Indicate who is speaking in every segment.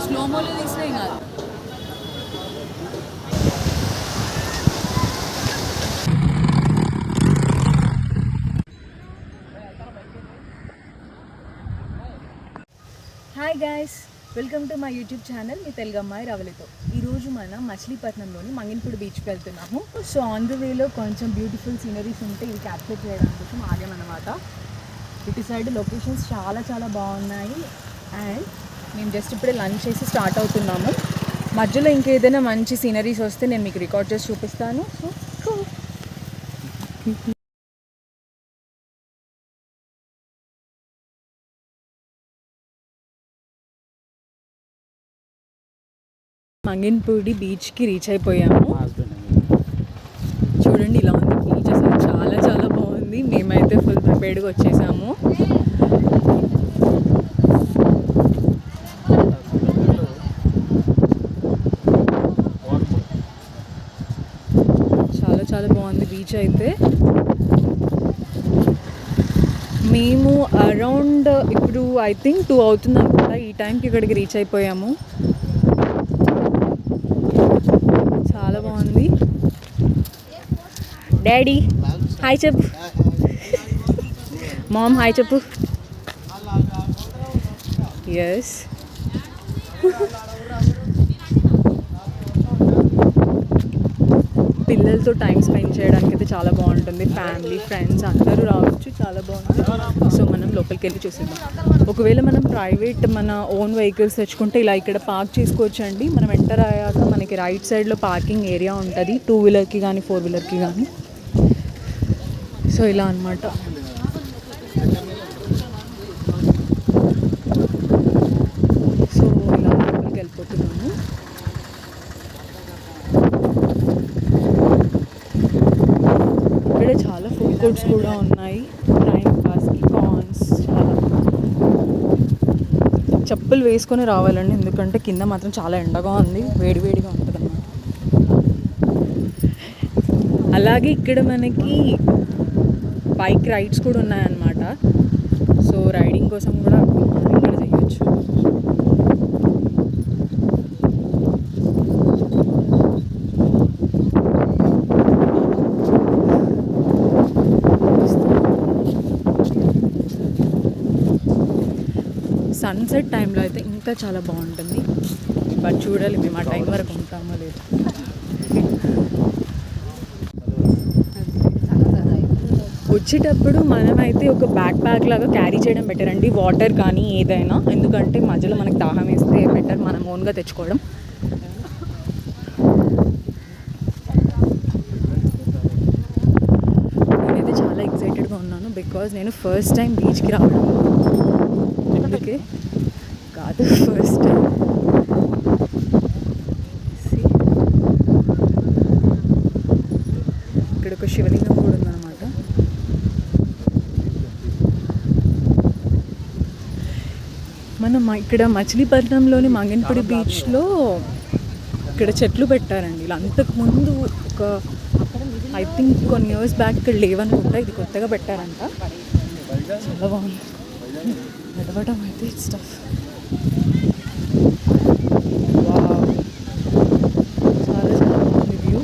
Speaker 1: స్లోమోలో తీసినా ఏం కాదు. Hi guys, welcome to my YouTube channel మీ తెలుగు అమ్మాయి రవలితో. ఈరోజు మనం మచిలీపట్నంలోని మంగినపూడి బీచ్కి వెళ్తున్నాము. సో ఆన్ ద వేలో కొంచెం బ్యూటిఫుల్ సీనరీస్ ఉంటే ఇవి క్యాప్చర్ చేయడానికి కోసం ఆగామన్నమాట. ఇటు సైడ్ లొకేషన్స్ చాలా బాగున్నాయి. అండ్ మేము జస్ట్ ఇప్పుడే లంచ్ చేసి స్టార్ట్ అవుతున్నాము. మధ్యలో ఇంకేదైనా మంచి సీనరీస్ వస్తే నేను మీకు రికార్డ్ చేసి చూపిస్తాను. సో మంగినపూడి బీచ్కి రీచ్ అయిపోయాము. చూడండి ఇలా ఉంది బీచ్, అసలు చాలా బాగుంది. మేమైతే ఫుల్ ప్రిపేర్డ్గా వచ్చేసాము. చాలా బాగుంది బీచ్ అయితే. మేము అరౌండ్ ఇప్పుడు ఐ థింక్ 2 అవుతుంది అనుకుంటా ఈ టైంకి ఇక్కడికి రీచ్ అయిపోయాము. చాలా బాగుంది. డాడీ హాయ్ చెప్పు, మామ్ హాయ్ చెప్పు. ఎస్, పిల్లలతో టైం స్పెండ్ చేయడానికి అయితే చాలా బాగుంటుంది. ఫ్యామిలీ ఫ్రెండ్స్ అందరూ రావచ్చు, చాలా బాగుంటుంది. సో మనం లోపలికి వెళ్ళి చూసేద్దాం. ఒకవేళ మనం ప్రైవేట్ మన ఓన్ వెహికల్స్ తెచ్చుకుంటే ఇలా ఇక్కడ పార్క్ చేసుకోవచ్చు అండి. మనం ఎంటర్ అయ్యాక మనకి రైట్ సైడ్లో పార్కింగ్ ఏరియా ఉంటుంది, 2 వీలర్కి కానీ 4 వీలర్కి కానీ. సో ఇలా అన్నమాట. సో ఇలా లోపలికి వెళ్ళిపోతున్నాము. ఇక్కడ చాలా ఫుడ్ కోర్ట్స్ కూడా ఉన్నాయి. టైం పాస్కి కార్న్స్ చాలా. చెప్పులు వేసుకొని రావాలండి, ఎందుకంటే కింద మాత్రం చాలా ఎండగా ఉంది, వేడిగా ఉంటుంది అన్నమాట. అలాగే ఇక్కడ మనకి బైక్ రైడ్స్ కూడా ఉన్నాయన్నమాట. సో రైడింగ్ కోసం కూడా ఇక్కడ చేయొచ్చు. సన్సెట్ టైంలో అయితే ఇంకా చాలా బాగుంటుంది. బట్ చూడాలి మేము ఆ టైం వరకు ఉంటామో లేదు. వచ్చేటప్పుడు మనమైతే ఒక బ్యాక్ లాగా క్యారీ చేయడం బెటర్ అండి, వాటర్ కానీ ఏదైనా. ఎందుకంటే మధ్యలో మనకు దాహం వేస్తే బెటర్ మనం ఓన్గా తెచ్చుకోవడం. నేనైతే చాలా ఎక్సైటెడ్గా ఉన్నాను, బికాజ్ నేను ఫస్ట్ టైం బీచ్కి రావడం. అందుకే కాదు, ఫస్ట్ టైం. ఇక్కడ ఒక శివలింగం కూడా ఉందన్నమాట. మనం ఇక్కడ మచిలీపట్నంలోని మంగినపూడి బీచ్లో ఇక్కడ చెట్లు పెట్టారండి. ఇలా అంతకుముందు ఒక ఐ థింక్ కొన్ని ఇయర్స్ బ్యాక్ ఇక్కడ లేవనుకుంటా, ఇది కొత్తగా పెట్టారంట. చాలా బాగుంది. నడవడం అయితే స్టఫ్. చాలా బాగుంది వ్యూ.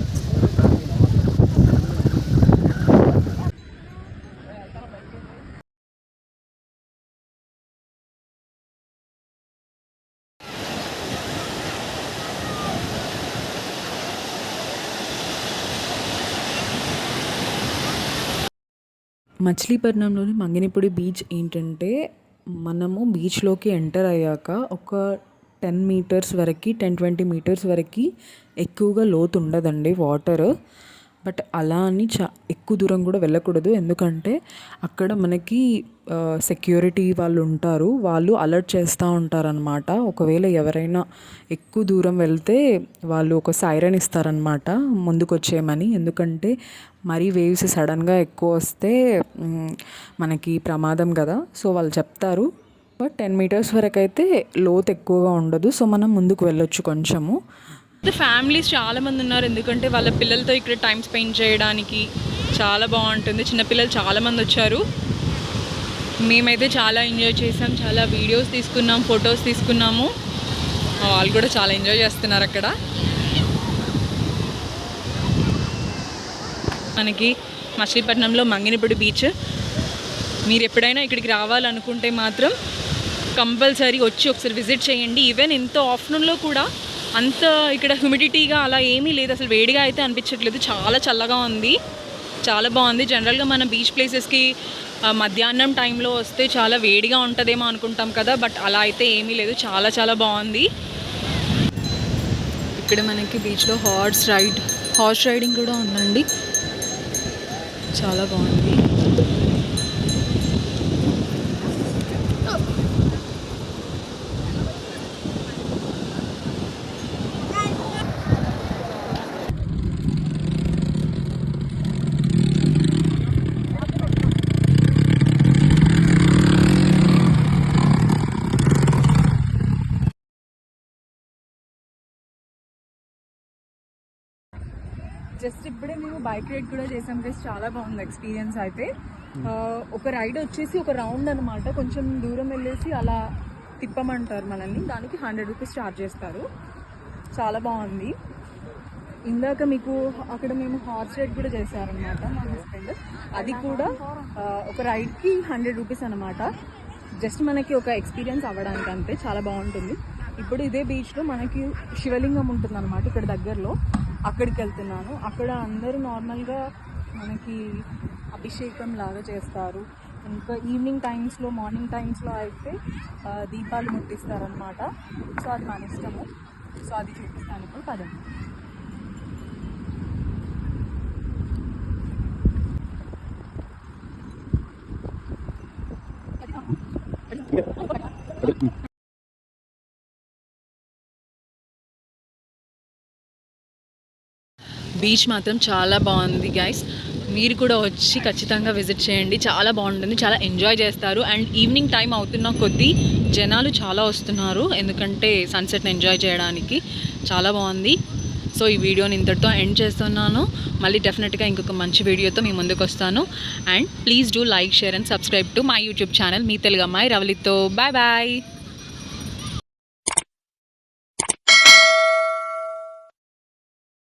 Speaker 1: మచిలీపట్నంలోని మంగినపూడి బీచ్ ఏంటంటే, మనము బీచ్లోకి ఎంటర్ అయ్యాక ఒక 10 మీటర్స్ వరకు 10-20 మీటర్స్ వరకు ఎక్కువగా లోతు ఉండదండి వాటర్. బట్ అలా అని ఎక్కువ దూరం కూడా వెళ్ళకూడదు, ఎందుకంటే అక్కడ మనకి సెక్యూరిటీ వాళ్ళు ఉంటారు, వాళ్ళు అలర్ట్ చేస్తూ ఉంటారనమాట. ఒకవేళ ఎవరైనా ఎక్కువ దూరం వెళ్తే వాళ్ళు ఒక సైరన్ ఇస్తారనమాట ముందుకు వచ్చేయమని. ఎందుకంటే మరీ వేవ్స్ సడన్గా ఎక్కువ వస్తే మనకి ప్రమాదం కదా. సో వాళ్ళు చెప్తారు. బట్ 10 మీటర్స్ వరకు అయితే లోతు ఎక్కువగా ఉండదు, సో మనం ముందుకు వెళ్ళొచ్చు కొంచెము. ఫ్యామిలీస్ చాలామంది ఉన్నారు, ఎందుకంటే వాళ్ళ పిల్లలతో ఇక్కడ టైం స్పెండ్ చేయడానికి చాలా బాగుంటుంది. చిన్నపిల్లలు చాలామంది వచ్చారు. మేమైతే చాలా ఎంజాయ్ చేసాం, చాలా వీడియోస్ తీసుకున్నాం, ఫొటోస్ తీసుకున్నాము. వాళ్ళు కూడా చాలా ఎంజాయ్ చేస్తున్నారు అక్కడ. మనకి మచిలీపట్నంలో మంగినపూడి బీచ్. మీరు ఎప్పుడైనా ఇక్కడికి రావాలనుకుంటే మాత్రం కంపల్సరీ వచ్చి ఒకసారి విజిట్ చేయండి. ఈవెన్ ఇంత ఆఫ్టర్నూన్లో కూడా అంత ఇక్కడ హ్యూమిడిటీగా అలా ఏమీ లేదు, అసలు వేడిగా అయితే అనిపించట్లేదు. చాలా చల్లగా ఉంది, చాలా బాగుంది. జనరల్గా మన బీచ్ ప్లేసెస్కి మధ్యాహ్నం టైంలో వస్తే చాలా వేడిగా ఉంటుందేమో అనుకుంటాం కదా, బట్ అలా అయితే ఏమీ లేదు, చాలా చాలా బాగుంది. ఇక్కడ మనకి బీచ్లో హార్స్ రైడింగ్ కూడా ఉందండి, చాలా బాగుంది. జస్ట్ ఇప్పుడే మేము బైక్ రైడ్ కూడా చేసాం గైస్, చాలా బాగుంది ఎక్స్పీరియన్స్ అయితే. ఒక రైడ్ వచ్చేసి ఒక రౌండ్ అనమాట, కొంచెం దూరం వెళ్ళేసి అలా తిప్పమంటారు మనల్ని, దానికి 100 రూపీస్ ఛార్జ్ చేస్తారు. చాలా బాగుంది. ఇందాక మీకు అక్కడ మేము హార్స్ రైడ్ కూడా చేశారనమాట మా హస్బెండ్, అది కూడా ఒక రైడ్కి 100 రూపీస్ అనమాట. జస్ట్ మనకి ఒక ఎక్స్పీరియన్స్ అవ్వడానికి అంతే, చాలా బాగుంటుంది. ఇప్పుడు ఇదే బీచ్లో మనకి శివలింగం ఉంటుంది అనమాట ఇక్కడ దగ్గరలో, అక్కడికి వెళ్తున్నాను. అక్కడ అందరూ నార్మల్గా మనకి అభిషేకం లాగా చేస్తారు. ఇంకా ఈవినింగ్ టైమ్స్లో, మార్నింగ్ టైమ్స్లో అయితే దీపాలు ముట్టిస్తారనమాట. సో అది మన ఇష్టము. సో అది చూపిస్తాను ఇప్పుడు, పదండి. బీచ్ మాత్రం చాలా బాగుంది గైస్, మీరు కూడా వచ్చి ఖచ్చితంగా విజిట్ చేయండి, చాలా బాగుంటుంది, చాలా ఎంజాయ్ చేస్తారు. అండ్ ఈవినింగ్ టైం అవుతున్న కొద్దీ జనాలు చాలా వస్తున్నారు, ఎందుకంటే సన్సెట్ని ఎంజాయ్ చేయడానికి. చాలా బాగుంది. సో ఈ వీడియోని ఇంతటితో ఎండ్ చేస్తున్నాను. మళ్ళీ డెఫినెట్గా ఇంకొక మంచి వీడియోతో మీ ముందుకు వస్తాను. And please do like, share and subscribe to my YouTube channel మీ తెలుగు అమ్మాయి రవలితో. Bye bye.